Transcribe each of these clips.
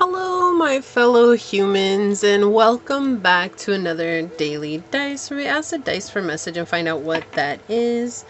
Hello, my fellow humans, and welcome back to another daily dice. We ask the dice for message and find out what that is.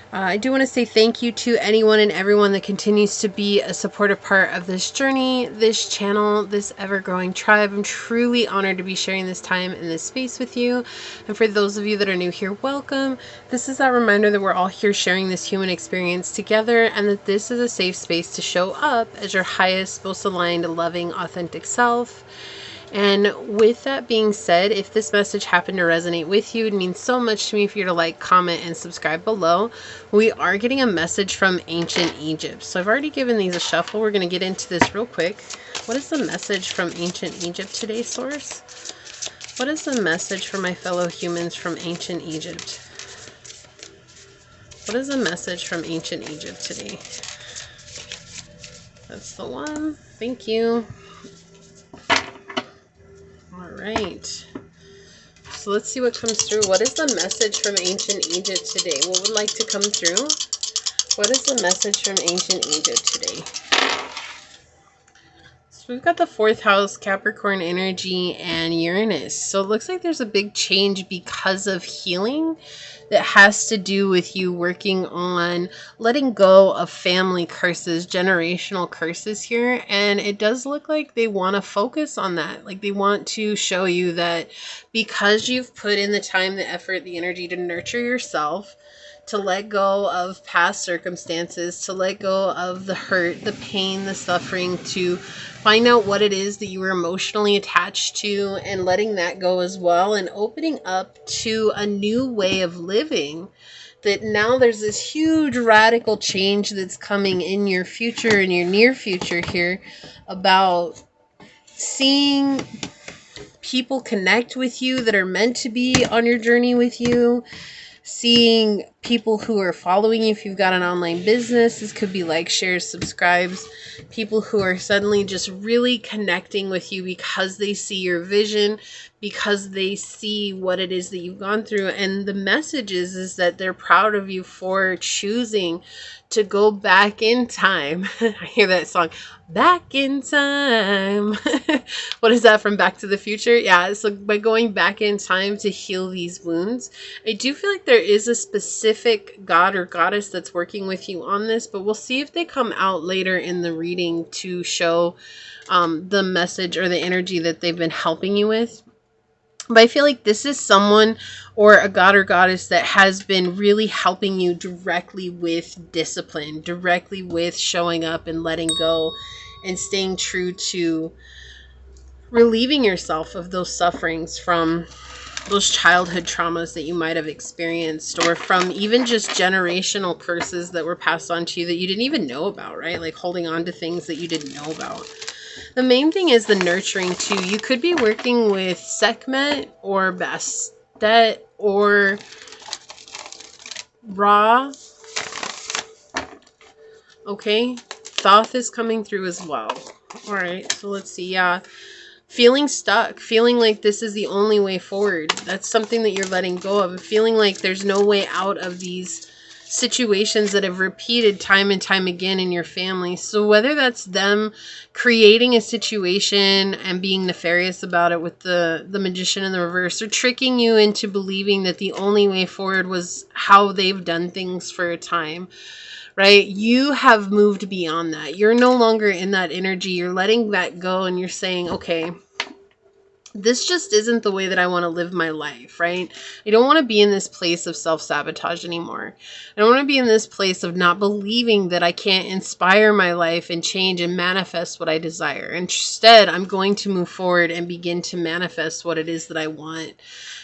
I do want to say thank you to anyone and everyone that continues to be a supportive part of this journey, this channel, this ever-growing tribe. I'm truly honored to be sharing this time in this space with you. And for those of you that are new here, welcome. This is that reminder that we're all here sharing this human experience together, and that this is a safe space to show up as your highest, most aligned, loving, authentic self. And with that being said, if this message happened to resonate with you, it means so much to me for you to like, comment, and subscribe below. We are getting a message from ancient Egypt. So I've already given these a shuffle. We're going to get into this real quick. What is the message from ancient Egypt today, Source? What is the message for my fellow humans from ancient Egypt? What is the message from ancient Egypt today? That's the one. Thank you. All right. So let's see what comes through. What is the message from ancient Egypt today? What would like to come through? What is the message from ancient Egypt today? So we've got the 4th house, Capricorn energy, and Uranus. So it looks like there's a big change because of healing that has to do with you working on letting go of family curses, generational curses here. And it does look like they want to focus on that. Like they want to show you that because you've put in the time, the effort, the energy to nurture yourself, to let go of past circumstances, to let go of the hurt, the pain, the suffering, to find out what it is that you were emotionally attached to and letting that go as well, and opening up to a new way of living. That now there's this huge radical change that's coming in your future, in your near future here, about seeing people connect with you that are meant to be on your journey with you. Seeing people who are following you if you've got an online business. This could be like, shares, subscribes. People who are suddenly just really connecting with you because they see your vision, because they see what it is that you've gone through. And the message is that they're proud of you for choosing to go back in time. I hear that song, Back in Time. What is that, from Back to the Future? Yeah, so by going back in time to heal these wounds. I do feel like there is a specific god or goddess that's working with you on this, but we'll see if they come out later in the reading to show the message or the energy that they've been helping you with. But I feel like this is someone or a god or goddess that has been really helping you directly with discipline, directly with showing up and letting go and staying true to relieving yourself of those sufferings from those childhood traumas that you might have experienced, or from even just generational curses that were passed on to you that you didn't even know about, right? Like holding on to things that you didn't know about. The main thing is the nurturing too. You could be working with Sekhmet or Bastet or Ra. Okay. Thoth is coming through as well. All right. So let's see. Yeah. Feeling stuck, feeling like this is the only way forward. That's something that you're letting go of. Feeling like there's no way out of these situations that have repeated time and time again in your family. So whether that's them creating a situation and being nefarious about it with the magician in the reverse, or tricking you into believing that the only way forward was how they've done things for a time, right? You have moved beyond that. You're no longer in that energy. You're letting that go, and you're saying, okay, this just isn't the way that I want to live my life, right? I don't want to be in this place of self-sabotage anymore. I don't want to be in this place of not believing that I can't inspire my life and change and manifest what I desire. Instead, I'm going to move forward and begin to manifest what it is that I want.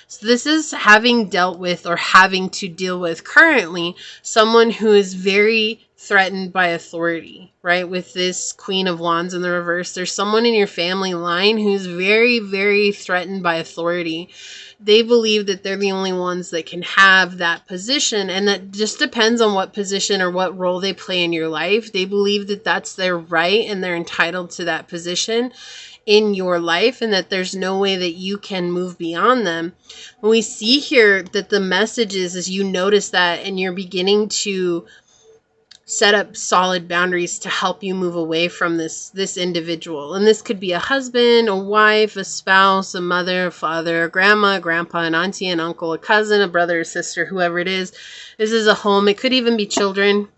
So this is having dealt with, or having to deal with currently, someone who is very threatened by authority, right? With this Queen of Wands in the reverse, there's someone in your family line who's very, very threatened by authority. They believe that they're the only ones that can have that position, and that just depends on what position or what role they play in your life. They believe that that's their right and they're entitled to that position in your life, and that there's no way that you can move beyond them. When we see here that the message is you notice that, and you're beginning to set up solid boundaries to help you move away from this individual. And this could be a husband, a wife, a spouse, a mother, a father, a grandma, a grandpa, an auntie, an uncle, a cousin, a brother, a sister, whoever it is. This is a home. It could even be children.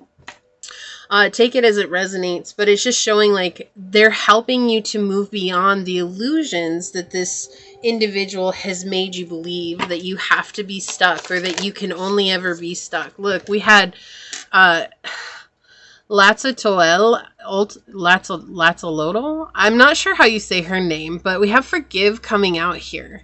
Take it as it resonates, but it's just showing like they're helping you to move beyond the illusions that this individual has made you believe, that you have to be stuck or that you can only ever be stuck. Look, we had Latzaloto. I'm not sure how you say her name, but we have forgive coming out here.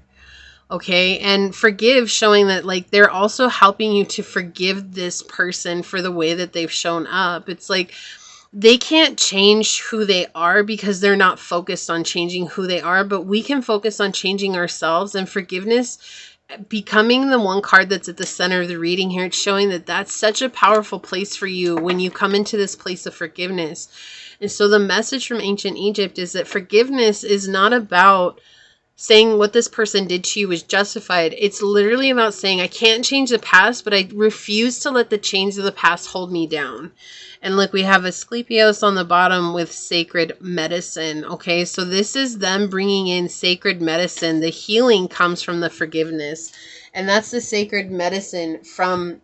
Okay, and forgive showing that like they're also helping you to forgive this person for the way that they've shown up. It's like they can't change who they are because they're not focused on changing who they are, but we can focus on changing ourselves. And forgiveness becoming the one card that's at the center of the reading here, it's showing that that's such a powerful place for you when you come into this place of forgiveness. And so the message from ancient Egypt is that forgiveness is not about saying what this person did to you was justified. It's literally about saying, I can't change the past, but I refuse to let the chains of the past hold me down. And look, we have Asclepios on the bottom with sacred medicine. Okay, so this is them bringing in sacred medicine. The healing comes from the forgiveness. And that's the sacred medicine from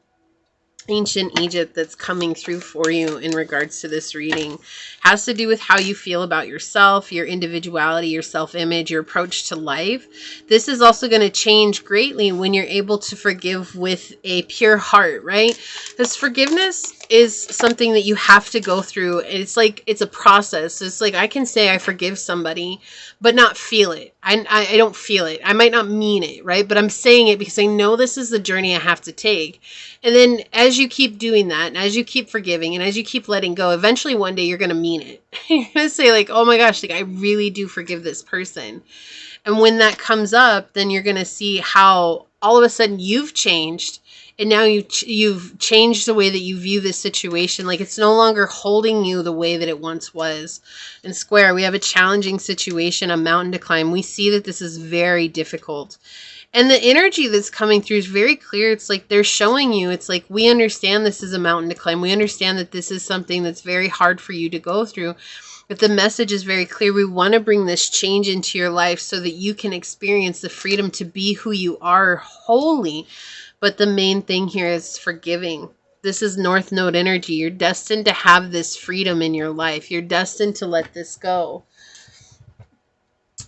ancient Egypt that's coming through for you in regards to this reading. Has to do with how you feel about yourself, your individuality, your self-image, your approach to life. This is also going to change greatly when you're able to forgive with a pure heart, right? Because forgiveness is something that you have to go through. It's like, it's a process. It's like, I can say I forgive somebody, but not feel it. I don't feel it. I might not mean it, right? But I'm saying it because I know this is the journey I have to take. And then as you keep doing that, and as you keep forgiving, and as you keep letting go, eventually one day you're going to mean it. You're going to say like, oh my gosh, like I really do forgive this person. And when that comes up, then you're going to see how all of a sudden you've changed. And now you've changed the way that you view this situation. Like it's no longer holding you the way that it once was. In Square, we have a challenging situation, a mountain to climb. We see that this is very difficult. And the energy that's coming through is very clear. It's like they're showing you, it's like, we understand this is a mountain to climb. We understand that this is something that's very hard for you to go through. But the message is very clear. We want to bring this change into your life so that you can experience the freedom to be who you are wholly. But the main thing here is forgiving. This is North Node energy. You're destined to have this freedom in your life. You're destined to let this go.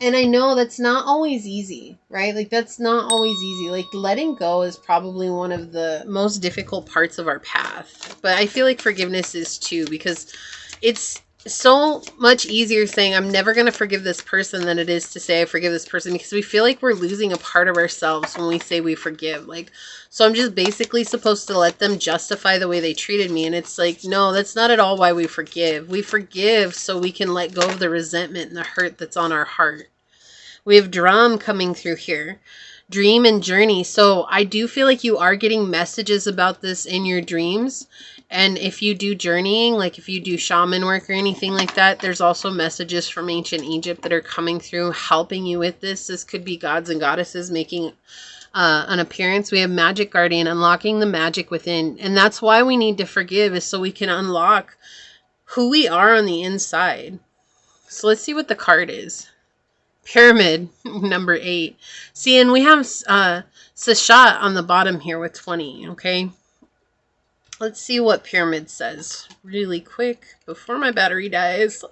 And I know that's not always easy, right? Like that's not always easy. Like letting go is probably one of the most difficult parts of our path. But I feel like forgiveness is too, because it's so much easier saying I'm never going to forgive this person than it is to say I forgive this person, because we feel like we're losing a part of ourselves when we say we forgive. Like, so I'm just basically supposed to let them justify the way they treated me. And it's like, no, that's not at all why we forgive. We forgive so we can let go of the resentment and the hurt that's on our heart. We have Drum coming through here. Dream and journey. So I do feel like you are getting messages about this in your dreams. And if you do journeying, like if you do shaman work or anything like that, there's also messages from ancient Egypt that are coming through, helping you with this. This could be gods and goddesses making an appearance. We have Magic Guardian, unlocking the magic within. And that's why we need to forgive, is so we can unlock who we are on the inside. So let's see what the card is. Pyramid, number 8. See, and we have Sashat on the bottom here with 20, okay? Let's see what Pyramid says really quick before my battery dies.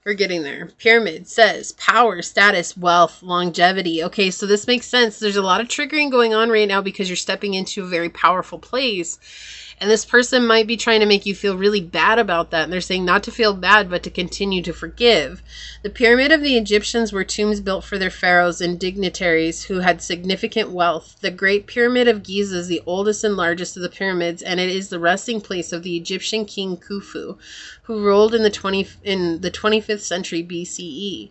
We're getting there. Pyramid says power, status, wealth, longevity. Okay, so this makes sense. There's a lot of triggering going on right now because you're stepping into a very powerful place. And this person might be trying to make you feel really bad about that. And they're saying not to feel bad, but to continue to forgive. The pyramid of the Egyptians were tombs built for their pharaohs and dignitaries who had significant wealth. The Great Pyramid of Giza is the oldest and largest of the pyramids, and it is the resting place of the Egyptian king Khufu, who ruled in the 25th century BCE.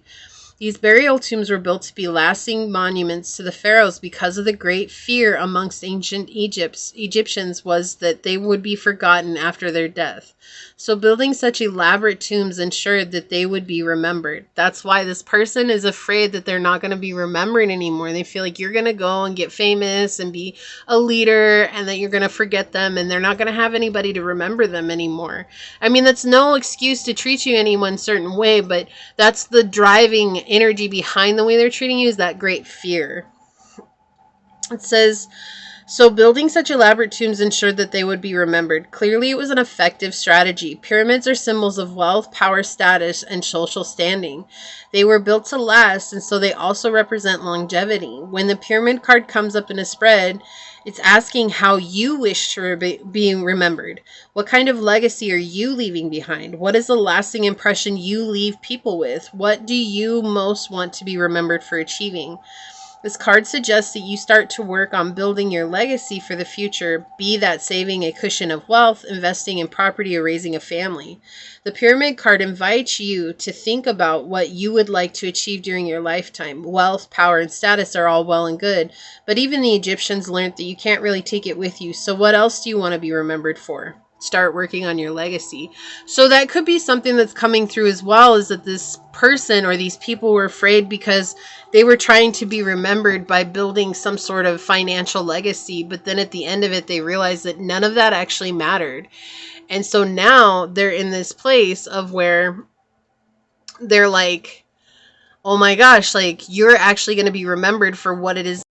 These burial tombs were built to be lasting monuments to the pharaohs because of the great fear amongst ancient Egyptians was that they would be forgotten after their death. So building such elaborate tombs ensured that they would be remembered. That's why this person is afraid that they're not going to be remembered anymore. They feel like you're going to go and get famous and be a leader, and that you're going to forget them, and they're not going to have anybody to remember them anymore. I mean, that's no excuse to treat you any one certain way, but that's the driving energy behind the way they're treating you, is that great fear. It says, so building such elaborate tombs ensured that they would be remembered. Clearly, it was an effective strategy. Pyramids are symbols of wealth, power, status, and social standing. They were built to last, and so they also represent longevity. When the pyramid card comes up in a spread, it's asking how you wish to be remembered. What kind of legacy are you leaving behind? What is the lasting impression you leave people with? What do you most want to be remembered for achieving? This card suggests that you start to work on building your legacy for the future, be that saving a cushion of wealth, investing in property, or raising a family. The Pyramid card invites you to think about what you would like to achieve during your lifetime. Wealth, power, and status are all well and good, but even the Egyptians learned that you can't really take it with you. So what else do you want to be remembered for? Start working on your legacy. So that could be something that's coming through as well, is that this person or these people were afraid because they were trying to be remembered by building some sort of financial legacy, but then at the end of it they realized that none of that actually mattered. And so now they're in this place of where they're like, oh my gosh, like, you're actually going to be remembered for what it is